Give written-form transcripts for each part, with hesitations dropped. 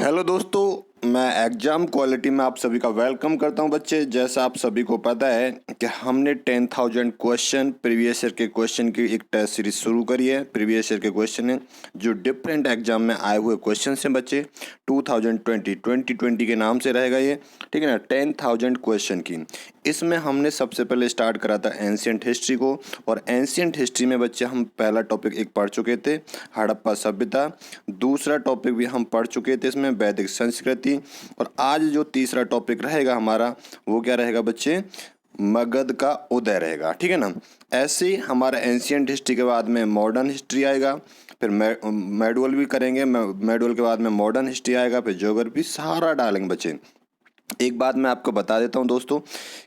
Hello दोस्तों, मैं exam quality में आप सभी का वेलकम करता हूं बच्चे। जैसा आप सभी को पता है कि हमने 10,000 क्वेश्चन प्रीवियस ईयर के क्वेश्चन की एक टेस्ट सीरीज शुरू करी है। प्रीवियस ईयर के क्वेश्चन हैं जो डिफरेंट एग्जाम में आए हुए क्वेश्चन हैं बच्चे। 2020 के नाम से रहेगा ये, ठीक है ना। 10,000 क्वेश्चन की इसमें हमने सबसे पहले स्टार्ट करा था एंशियंट हिस्ट्री को। और एंशियंट हिस्ट्री में बच्चे हम पहला टॉपिक एक पढ़ चुके थे, हड़प्पा सभ्यता। दूसरा टॉपिक भी हम पढ़ चुके थे इसमें, वैदिक संस्कृति। और आज जो तीसरा टॉपिक रहेगा हमारा वो क्या रहेगा बच्चे, मगध का उदय रहेगा, ठीक है ना। ऐसे ही हमारा एंशियंट हिस्ट्री के बाद में मॉडर्न हिस्ट्री आएगा, फिर मेडुअल भी करेंगे, मेडुअल के बाद में मॉडर्न हिस्ट्री आएगा, फिर ज्योग्राफी, सारा डालेंगे बच्चे। एक बात मैं आपको बता देता हूं दोस्तों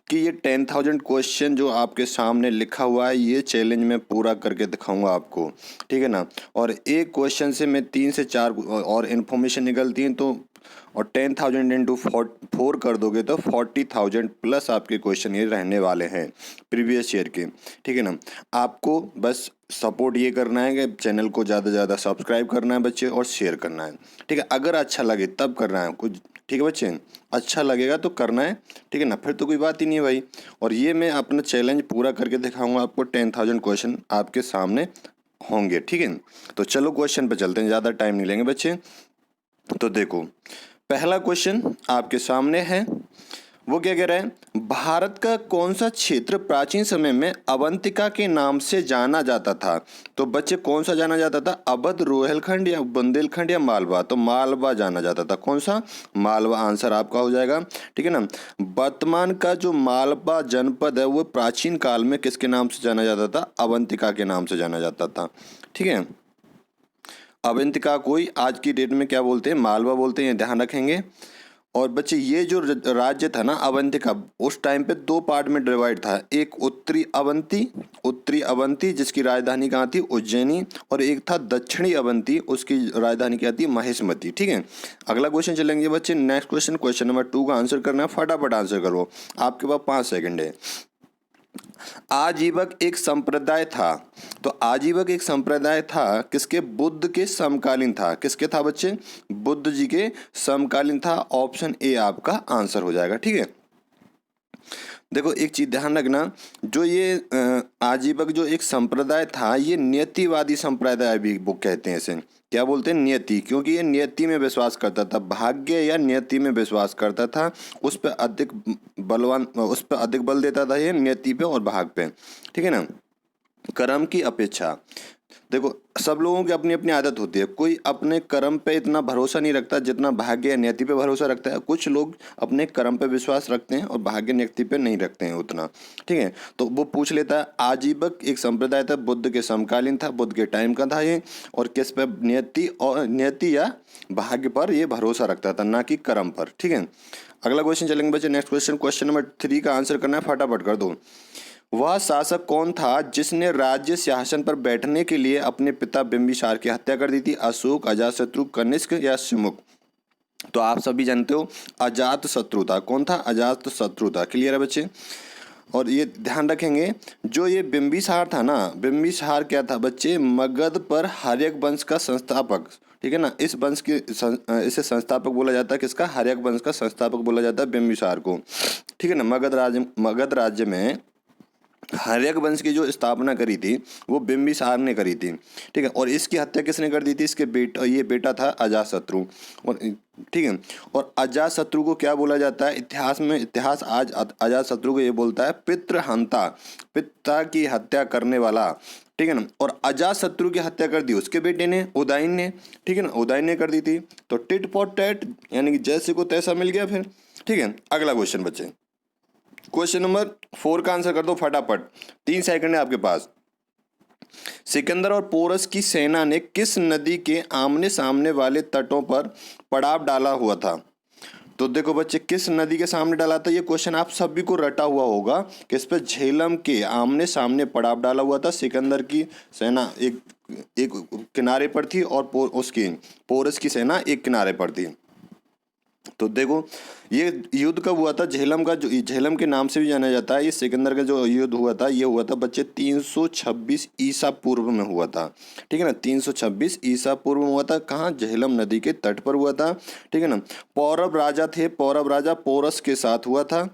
कि ये 10,000 क्वेश्चन जो आपके सामने लिखा हुआ है ये चैलेंज मैं पूरा करके दिखाऊंगा आपको, ठीक है ना। और एक क्वेश्चन से मैं 3 से 4 और इन्फॉर्मेशन निकलती हैं तो, और 10,000 इंटू 4 कर दोगे तो 40,000 प्लस आपके क्वेश्चन ये रहने वाले हैं प्रीवियस ईयर के, ठीक है ना। आपको बस सपोर्ट ये करना है कि चैनल को ज़्यादा से ज़्यादा सब्सक्राइब करना है बच्चे और शेयर करना है, ठीक है। अगर अच्छा लगे तब करना है कुछ, ठीक है बच्चे। अच्छा लगेगा तो करना है, ठीक है ना, फिर तो कोई बात ही नहीं है भाई। और ये मैं अपना चैलेंज पूरा करके दिखाऊंगा आपको। 10,000 क्वेश्चन आपके सामने होंगे, ठीक है। तो चलो क्वेश्चन पे चलते हैं, ज़्यादा टाइम नहीं लेंगे बच्चे। तो देखो पहला क्वेश्चन आपके सामने है, वो क्या कह रहा है, भारत का कौन सा क्षेत्र प्राचीन समय में अवंतिका के नाम से जाना जाता था। तो बच्चे कौन सा जाना जाता था, अवध, रोहिलखंड या बुंदेलखंड या मालवा। तो मालवा जाना जाता था, कौन सा, मालवा आंसर आपका हो जाएगा, ठीक है ना। वर्तमान का जो मालवा जनपद है वो प्राचीन काल में किसके नाम से जाना जाता था, अवंतिका के नाम से जाना जाता था, ठीक है। अवंतिका कोई आज की डेट में क्या बोलते हैं, मालवा बोलते हैं, ध्यान रखेंगे। और बच्चे ये जो राज्य था ना अवंतिका, उस टाइम पे 2 पार्ट में डिवाइड था। एक उत्तरी अवंती जिसकी राजधानी कहाँ थी, उज्जैनी। और एक था दक्षिणी अवंती, उसकी राजधानी क्या थी, महेशमती, ठीक है। अगला क्वेश्चन चलेंगे बच्चे, नेक्स्ट क्वेश्चन, क्वेश्चन नंबर 2 का आंसर करना है, फटाफट आंसर करो, आपके पास 5 सेकंड है। आजीवक एक संप्रदाय था, तो आजीवक एक संप्रदाय था किसके, बुद्ध के समकालीन था। किसके था बच्चे, बुद्ध जी के समकालीन था। ऑप्शन ए आपका आंसर हो जाएगा, ठीक है। देखो एक चीज ध्यान रखना, जो ये आजीवक जो एक संप्रदाय था ये नियतिवादी संप्रदाय भी वो कहते हैं इसे, क्या बोलते हैं, नियति। क्योंकि ये नियति में विश्वास करता था, भाग्य या नियति में विश्वास करता था। उस पर अधिक उस पर अधिक बल देता था ये, नियति पे और भाग पे, ठीक है ना, कर्म की अपेक्षा। देखो सब लोगों की अपनी अपनी आदत होती है, कोई अपने कर्म पे इतना भरोसा नहीं रखता जितना भाग्य या नियति पे भरोसा रखता है। कुछ लोग अपने कर्म पे विश्वास रखते हैं और भाग्य नियति पे नहीं रखते हैं उतना, ठीक है। तो वो पूछ लेता है, आजीवक एक संप्रदाय था, बुद्ध के समकालीन था, बुद्ध के टाइम का था ये, और किस पे, नियति या भाग्य पर ये भरोसा रखता था, ना कि कर्म पर, ठीक है। अगला क्वेश्चन चलेंगे बच्चे, नेक्स्ट क्वेश्चन, क्वेश्चन नंबर 3 का आंसर करना है, फटाफट कर दो। वह शासक कौन था जिसने राज्य सिंहासन पर बैठने के लिए अपने पिता बिंबिसार की हत्या कर दी थी, अशोक, अजातशत्रु, कनिष्क या शिमुक। तो आप सभी जानते हो अजातशत्रु था, कौन था, अजातशत्रु था, क्लियर है बच्चे। और ये ध्यान रखेंगे, जो ये बिंबिसार था ना, बिंबिसार क्या था बच्चे, मगध पर हर्यक वंश का संस्थापक, ठीक है ना। इस वंश के इसे संस्थापक बोला जाता है, किसका, हर्यक वंश का संस्थापक बोला जाता है बिंबिसार को, ठीक है ना। मगध राज्य में हर्यक वंश की जो स्थापना करी थी वो बिंबिसार ने करी थी, ठीक है। और इसकी हत्या किसने कर दी थी, इसके ये बेटा था अजातशत्रु, और ठीक है। और अजातशत्रु को क्या बोला जाता है इतिहास में, इतिहास आज अजातशत्रु को ये बोलता है पितृहंता, पिता की हत्या करने वाला, ठीक है ना। और अजातशत्रु की हत्या कर दी उसके बेटे ने, उदयन ने, ठीक है ना, उदयन ने कर दी थी। तो टिट फॉर टैट, यानी कि जैसे को तैसा मिल गया फिर, ठीक है। अगला क्वेश्चन बच्चे, क्वेश्चन नंबर 4 का आंसर कर दो फटाफट, 3 सेकंड है आपके पास। सिकंदर और पोरस की सेना ने किस नदी के आमने सामने वाले तटों पर पड़ाव डाला हुआ था। तो देखो बच्चे, किस नदी के सामने डाला था, ये क्वेश्चन आप सभी को रटा हुआ होगा, किस पे, झेलम के आमने सामने पड़ाव डाला हुआ था। सिकंदर की सेना एक किनारे पर थी और उसकी पोरस की सेना एक किनारे पर थी। तो देखो ये युद्ध कब हुआ था, झेलम का, जो झेलम के नाम से भी जाना जाता है, ये सिकंदर का जो युद्ध हुआ था ये हुआ था बच्चे 326 ईसा पूर्व में हुआ था। ठीक है ना, 326 ईसा पूर्व में हुआ था। कहाँ, झेलम नदी के तट पर हुआ था। ठीक है ना, पौरव राजा थे, पौरव राजा पोरस के साथ हुआ था।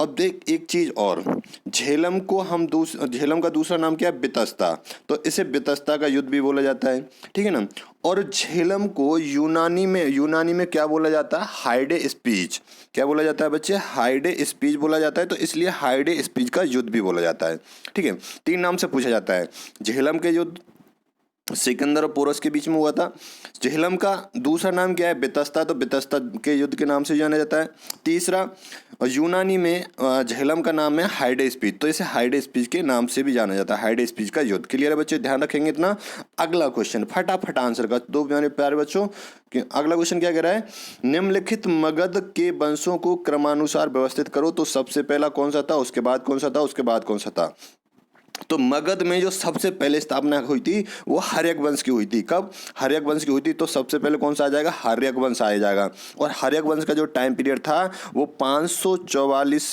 अब देख एक चीज और, झेलम को हम झेलम का दूसरा नाम क्या है, बितस्ता, तो इसे बितस्ता का युद्ध भी बोला जाता है। ठीक है ना, और झेलम को यूनानी में क्या बोला जाता है, हाइडे स्पीच। क्या बोला जाता है बच्चे, हाइडे स्पीच बोला जाता है, तो इसलिए हाइडे स्पीच का युद्ध भी बोला जाता है। ठीक है, 3 नाम से पूछा जाता है। झेलम के युद्ध सिकंदर और पोरस के बीच में हुआ था। झेलम का दूसरा नाम क्या है, बितस्ता, तो बितस्ता के युद्ध के नाम से जाना जाता है। तीसरा, यूनानी में झेलम का नाम है हाइडे स्पीच, तो इसे हाइडे स्पीच के नाम से भी जाना जाता है, हाइडे स्पीच का युद्ध। क्लियर है बच्चे, ध्यान रखेंगे इतना। अगला क्वेश्चन फटाफट आंसर कर दो मेरे प्यारे बच्चों। अगला क्वेश्चन क्या कह रहा है, निम्नलिखित मगध के वंशों को क्रमानुसार व्यवस्थित करो। तो सबसे पहला कौन सा था, उसके बाद कौन सा था, उसके बाद कौन सा था। तो मगध में जो सबसे पहले स्थापना हुई थी वो हर्यक वंश की हुई थी। कब, हर्यक वंश की हुई थी, तो सबसे पहले कौन सा आ जाएगा, हर्यक वंश आ जाएगा। और हर्यक वंश का जो टाइम पीरियड था वो 544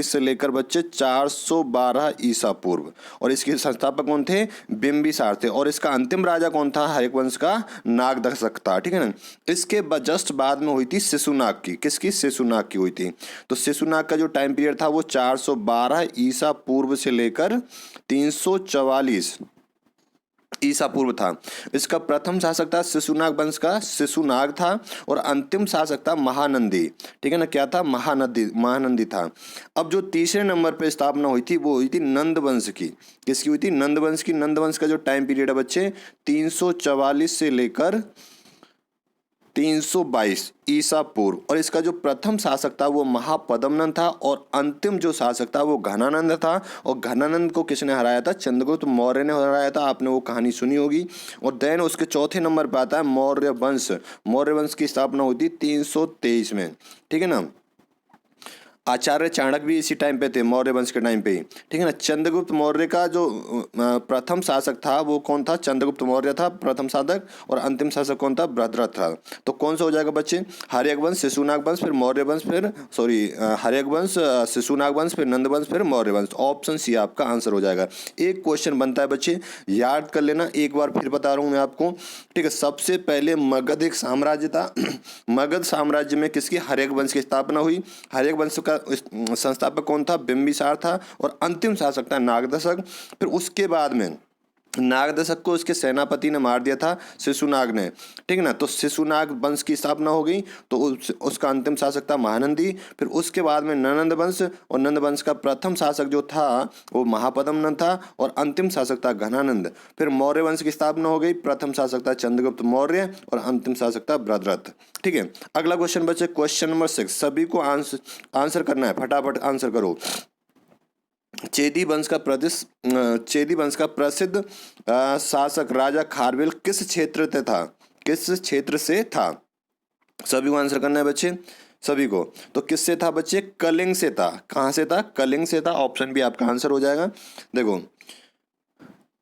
से लेकर बच्चे 412 ईसा पूर्व। और इसके संस्थापक कौन थे, बिंबिसार थे। और इसका अंतिम राजा कौन था, हर्यक वंश का, नागदशक था। ठीक है ना, इसके जस्ट बाद में हुई थी शिशुनाग की, किसकी, शिशुनाग की हुई थी। तो शिशुनाग का जो टाइम पीरियड था वो 412 ईसा पूर्व से लेकर 344 ईसा पूर्व था। इसका प्रथम शासक था शिशुनाग वंश का, शिशुनाग था। और अंतिम शासक था महानंदी। ठीक है ना, क्या था, महानंदी था। अब जो तीसरे नंबर पे स्थापना हुई थी वो हुई थी नंद वंश की। किसकी हुई थी, नंद वंश की। नंद वंश का जो टाइम पीरियड है बच्चे 344 से लेकर 322 ईसा पूर्व। और इसका जो प्रथम शासक था वो महापद्मनंद था। और अंतिम जो शासक था वो घनानंद था। और घनानंद को किसने हराया था, चंद्रगुप्त मौर्य ने हराया था, आपने वो कहानी सुनी होगी। और देन उसके चौथे नंबर पर आता है मौर्य वंश। मौर्य वंश की स्थापना हुई थी 323 में। ठीक है ना, आचार्य चाणक्य भी इसी टाइम पे थे, मौर्य वंश के टाइम पे ही। ठीक है ना, चंद्रगुप्त मौर्य का जो प्रथम शासक था वो कौन था, चंद्रगुप्त मौर्य था प्रथम शासक। और अंतिम शासक कौन था, भद्रथ था। तो कौन सा हो जाएगा बच्चे, हर्यक वंश, शिशुनाग वंश, फिर मौर्य वंश, फिर हर्यक वंश, शिशुनाग वंश, फिर नंद वंश, फिर मौर्य वंश। ऑप्शन सी आपका आंसर हो जाएगा। एक क्वेश्चन बनता है बच्चे, याद कर लेना, एक बार फिर बता रहा हूँ मैं आपको। ठीक है, सबसे पहले मगध एक साम्राज्य था। मगध साम्राज्य में किसकी, हर्यक वंश की स्थापना हुई। हर्यक वंश का संस्थापक कौन था, बिंबिसार था। और अंतिम शासक था नागदशक। फिर उसके बाद में नागदशक को उसके सेनापति ने मार दिया था, शिशुनाग ने। ठीक है ना, तो शिशुनाग वंश की स्थापना हो गई। तो उसका अंतिम शासक था महानंदी। फिर उसके बाद में नंद वंश, और नंद वंश का प्रथम शासक जो था वो महापद्मनंद था। और अंतिम शासक था घनानंद। फिर मौर्य वंश की स्थापना हो गई, प्रथम शासक था चंद्रगुप्त मौर्य। और अंतिम शासक था भद्रथ। ठीक है, अगला क्वेश्चन बच्चे, क्वेश्चन नंबर 6, सभी को आंसर करना है, फटाफट आंसर करो। चेदी वंश का प्रसिद्ध शासक राजा खारवेल किस क्षेत्र से था, किस क्षेत्र से था। सभी को आंसर करना है बच्चे, सभी को। तो किससे था बच्चे, कलिंग से था। कहाँ से था, कलिंग से था। ऑप्शन भी आपका आंसर हो जाएगा। देखो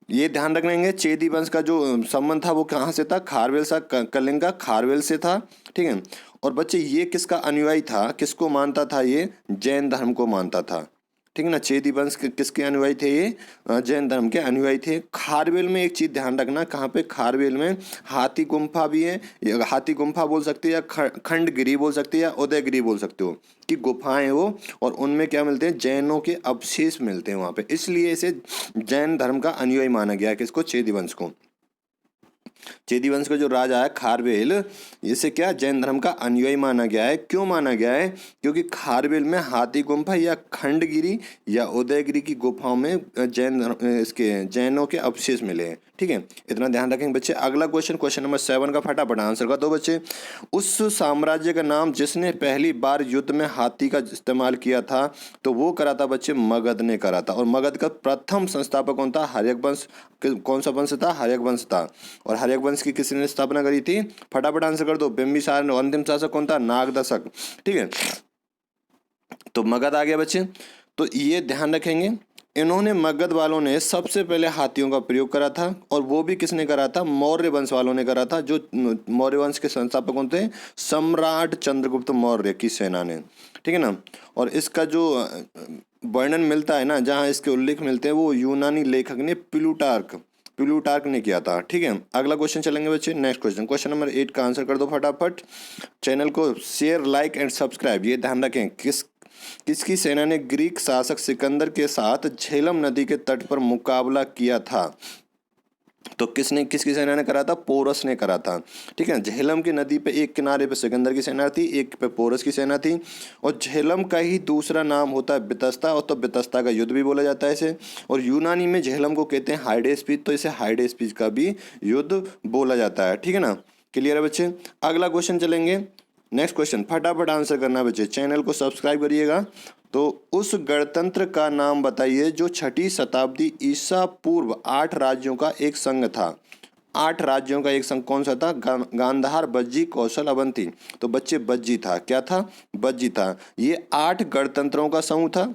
ये ध्यान रखेंगे, चेदी वंश का जो संबंध था वो कहाँ से था, खारवेल सा, कलिंग का खारवेल से था। ठीक है, और बच्चे ये किसका अनुयायी था, किसको मानता था, ये जैन धर्म को मानता था। ठीक है ना, चेदी वंश किसके अनुयायी थे, ये जैन धर्म के अनुयायी थे। खारवेल में एक चीज ध्यान रखना, कहाँ पे, खारवेल में हाथी गुम्फा भी है। हाथी गुम्फा बोल सकते हो, या खंडगिरी बोल सकते हो, या उदयगिरी बोल सकते हो, कि गुफाएं वो। और उनमें क्या मिलते हैं, जैनों के अवशेष मिलते हैं वहां पे। इसलिए इसे जैन धर्म का अनुयायी माना गया है, किसको, चेदी वंश को। चेदी वंश का जो राजा है खारवेल, इसे क्या, जैन धर्म का अनुयायी माना गया है। क्यों माना गया है, क्योंकि खारवेल में हाथी गुम्फा या खंडगिरी या उदयगिरी की गुफाओं में जैनों के अवशेष मिले हैं। ठीक है, इतना ध्यान रखेंगे बच्चे। अगला क्वेश्चन, क्वेश्चन नंबर 7 का फटाफट आंसर कर दो बच्चे। उस साम्राज्य का नाम जिसने पहली बार युद्ध में हाथी का इस्तेमाल किया था, तो वो करा था बच्चे, मगध ने करा था। और मगध का प्रथम संस्थापक कौन था, हर्यक वंश। कौन सा वंश था, हर्यक वंश था। और हर्यक वंश की किसने स्थापना करी थी, फटाफट आंसर कर दो, बिंबिसार। अंतिम शासक कौन था, नागदशक। ठीक है, तो मगध आ गया बच्चे। तो ये ध्यान रखेंगे, इन्होंने मगध वालों ने सबसे पहले हाथियों का प्रयोग करा था, और वो भी किसने करा था? मौर्य वंश वालों ने करा था। जो मौर्य वंश के संस्थापक कौन थे? सम्राट चंद्रगुप्त मौर्य की सेना ने, ठीक है ना। और इसका जो वर्णन मिलता है ना, जहाँ इसके उल्लेख मिलते हैं, वो यूनानी लेखक ने प्लूटार्क ने किया था, ठीक है। अगला क्वेश्चन चलेंगे बच्चे, नेक्स्ट क्वेश्चन, क्वेश्चन नंबर 8 का आंसर कर दो फटाफट। चैनल को शेयर, लाइक एंड सब्सक्राइब। ये ध्यान रखें, किसकी सेना ने ग्रीक शासक सिकंदर के साथ झेलम नदी के तट पर मुकाबला किया था? तो किसकी सेना ने करा था? पोरस ने करा था, ठीक है। झेलम की नदी पे एक किनारे पे सिकंदर की सेना थी, एक पे पोरस की सेना थी। और झेलम का ही दूसरा नाम होता है बितस्ता, और तो बितस्ता का युद्ध भी बोला जाता है इसे। और यूनानी में झेलम को कहते हैं हाइडेस्पीज, तो इसे हाइडेस्पीज का भी युद्ध बोला जाता है, ठीक है ना। क्लियर है बच्चे? अगला क्वेश्चन चलेंगे, नेक्स्ट क्वेश्चन, फटाफट आंसर करना बच्चे, चैनल को सब्सक्राइब करिएगा। तो उस गणतंत्र का नाम बताइए जो 6ठी शताब्दी ईसा पूर्व 8 राज्यों का एक संघ था। 8 राज्यों का एक संघ कौन सा था? गांधार, बज्जी, कौशल, अवंती। तो बच्चे बज्जी था। क्या था? बज्जी था। ये 8 गणतंत्रों का समूह था।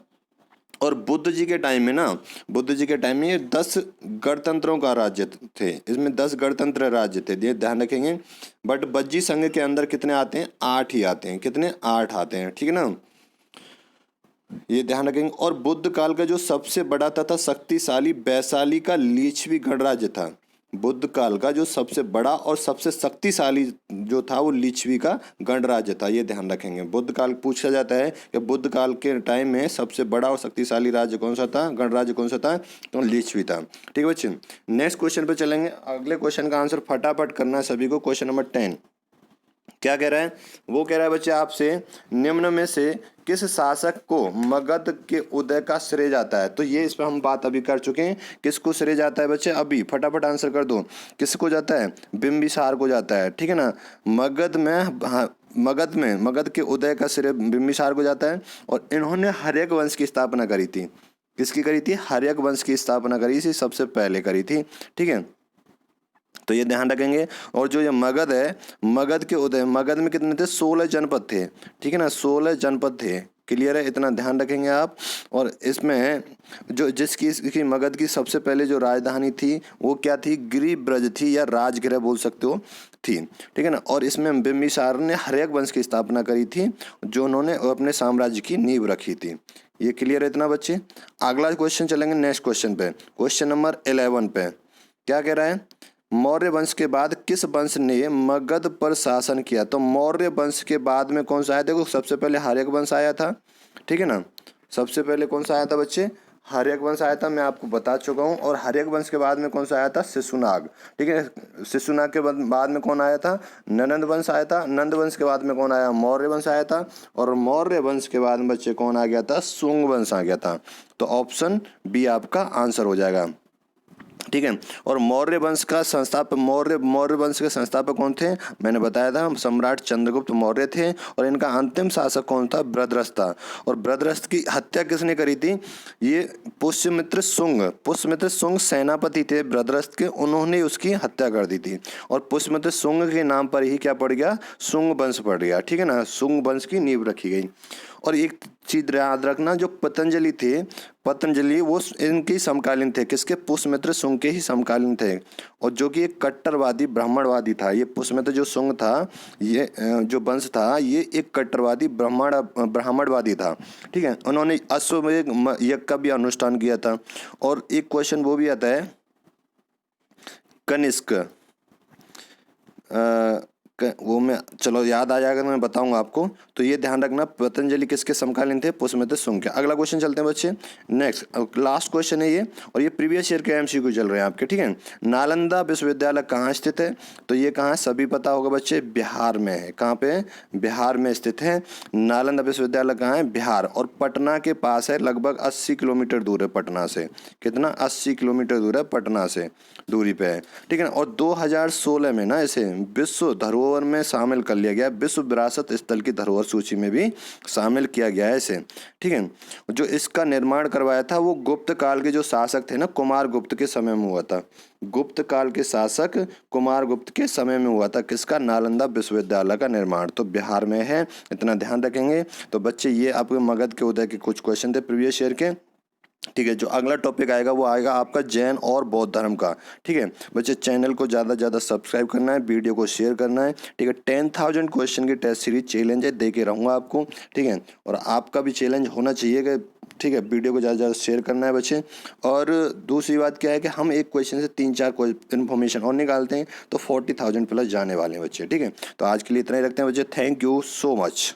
और बुद्ध जी के टाइम में ना, बुद्ध जी के टाइम में ये 10 गणतंत्रों का राज्य थे। इसमें 10 गणतंत्र राज्य थे, ये ध्यान रखेंगे। बट बज्जी संघ के अंदर कितने आते हैं? 8 ही आते हैं। कितने? 8 आते हैं, ठीक है ना, ये ध्यान रखेंगे। और बुद्ध काल का जो सबसे बड़ा तथा शक्तिशाली वैशाली का लिच्छवी गणराज्य था। बुद्ध काल का जो सबसे बड़ा और सबसे शक्तिशाली जो था वो लिच्छवी का गणराज्य था, ये ध्यान रखेंगे। बुद्ध काल पूछा जाता है कि बुद्ध काल के टाइम में सबसे बड़ा और शक्तिशाली राज्य कौन सा था, गणराज्य कौन सा था? तो लिच्छवी था, ठीक है बच्चे। नेक्स्ट क्वेश्चन पे चलेंगे। अगले क्वेश्चन का आंसर फटाफट करना है सभी को। क्वेश्चन नंबर 10 क्या कह रहा है? वो कह रहा है बच्चे आपसे, निम्न में से किस शासक को मगध के उदय का श्रेय जाता है? तो ये इस पर हम बात अभी कर चुके हैं। किसको श्रेय जाता है बच्चे? अभी फटाफट आंसर कर दो। किसको जाता है? बिंबिसार को जाता है, ठीक है ना। मगध में, हाँ, मगध के उदय का श्रेय बिंबिसार को जाता है। और इन्होंने हर्यक वंश की स्थापना करी थी। किसकी करी थी? हर्यक वंश की स्थापना करी थी, सबसे पहले करी थी, ठीक है। तो ये ध्यान रखेंगे। और जो ये मगध है, मगध के उदय, मगध में कितने थे? 16 जनपद थे, ठीक है ना, 16 जनपद थे। क्लियर है? इतना ध्यान रखेंगे आप। और इसमें जो जिसकी मगध की सबसे पहले जो राजधानी थी वो क्या थी? गिरिब्रज थी, या राजगृह बोल सकते हो, थी, ठीक है ना। और इसमें बिंबिसार ने हर्यक वंश की स्थापना करी थी, जो उन्होंने अपने साम्राज्य की नींव रखी थी। ये क्लियर है इतना बच्चे? अगला क्वेश्चन चलेंगे, नेक्स्ट क्वेश्चन पे, क्वेश्चन नंबर 11 पे। क्या कह रहा है? मौर्य वंश के बाद किस वंश ने मगध पर शासन किया? तो मौर्य वंश के बाद में कौन सा आया? देखो, सबसे पहले हर्यक वंश आया था, ठीक है ना। सबसे पहले कौन सा आया था बच्चे? हर्यक वंश आया था, मैं आपको बता चुका हूँ। और हर्यक वंश के बाद में कौन सा आया था? शिशुनाग, ठीक है। शिशुनाग के बाद में कौन आया था? नंद वंश आया था। नंद वंश के बाद में कौन आया? मौर्य वंश आया था। और मौर्य वंश के बाद में बच्चे कौन आ गया था? शुंग वंश आ गया था। तो ऑप्शन बी आपका आंसर हो जाएगा, ठीक है। और मौर्य वंश का संस्थापक, मौर्य वंश के संस्थापक कौन थे? मैंने बताया था, सम्राट चंद्रगुप्त मौर्य थे। और इनका अंतिम शासक कौन था? बृहद्रथ था। और बृहद्रथ की हत्या किसने करी थी? ये पुष्यमित्र शुंग सेनापति थे बृहद्रथ के, उन्होंने उसकी हत्या कर दी थी। और पुष्यमित्र शुंग के नाम पर ही क्या पड़ गया? शुंग वंश पड़ गया, ठीक है ना। शुंग वंश की नींव रखी गई। और एक चीज याद रखना, जो पतंजलि थे, पतंजलि वो इनके समकालीन थे। किसके? पुष्यमित्र शुंग के ही समकालीन थे। और जो कि एक कट्टरवादी ब्राह्मणवादी था। ये पुष्यमित्र जो शुंग था, ये जो वंश था, ये एक कट्टरवादी ब्राह्मणवादी था, ठीक है। उन्होंने अश्वमेध यज्ञ का भी अनुष्ठान किया था। और एक क्वेश्चन वो भी आता है, कनिष्क, वो मैं, चलो याद आ जाएगा, मैं बताऊंगा आपको। तो ये ध्यान रखना, पतंजलि किसके समकालीन थे? पुष्यमित्र शुंग के। अगला क्वेश्चन चलते हैं बच्चे, नेक्स्ट लास्ट क्वेश्चन है ये। और ये प्रीवियस ईयर के एमसीक्यू चल रहे हैं आपके, ठीक है। नालंदा विश्वविद्यालय कहाँ स्थित है? तो ये कहाँ है? सभी पता होगा बच्चे, बिहार में है। कहाँ पे? बिहार में स्थित है। नालंदा विश्वविद्यालय कहाँ है? बिहार। और पटना के पास है, लगभग 80 किलोमीटर दूर है पटना से। कितना? 80 किलोमीटर दूर है पटना से, दूरी पे है, ठीक है ना। और 2016 में ना इसे विश्व धरोहर में शामिल कर लिया गया, विश्व विरासत स्थल की धरोहर सूची में भी शामिल किया गया है इसे, ठीक है। जो इसका निर्माण करवाया था वो गुप्त काल के जो शासक थे ना, कुमार गुप्त के समय में हुआ था। गुप्त काल के शासक कुमार गुप्त के समय में हुआ था। किसका? नालंदा विश्वविद्यालय का निर्माण। तो बिहार में है, इतना ध्यान रखेंगे। तो बच्चे ये आपके मगध के उदय के कुछ क्वेश्चन थे प्रीवियस ईयर के। ठीक है। जो अगला टॉपिक आएगा वो आएगा आपका जैन और बौद्ध धर्म का। ठीक है बच्चे, चैनल को ज़्यादा से ज़्यादा सब्सक्राइब करना है, वीडियो को शेयर करना है। ठीक है, 10,000 क्वेश्चन की टेस्ट सीरीज चैलेंज है, दे के रहूँगा आपको। ठीक है, और आपका भी चैलेंज होना चाहिए कि ठीक है वीडियो को ज़्यादा से ज़्यादा शेयर करना है बच्चे। और दूसरी बात क्या है कि हम एक क्वेश्चन से 3-4 इन्फॉर्मेशन और निकालते हैं तो 40,000 प्लस जाने वाले हैं बच्चे। ठीक है, तो आज के लिए इतना ही रखते हैं बच्चे। Thank you so much.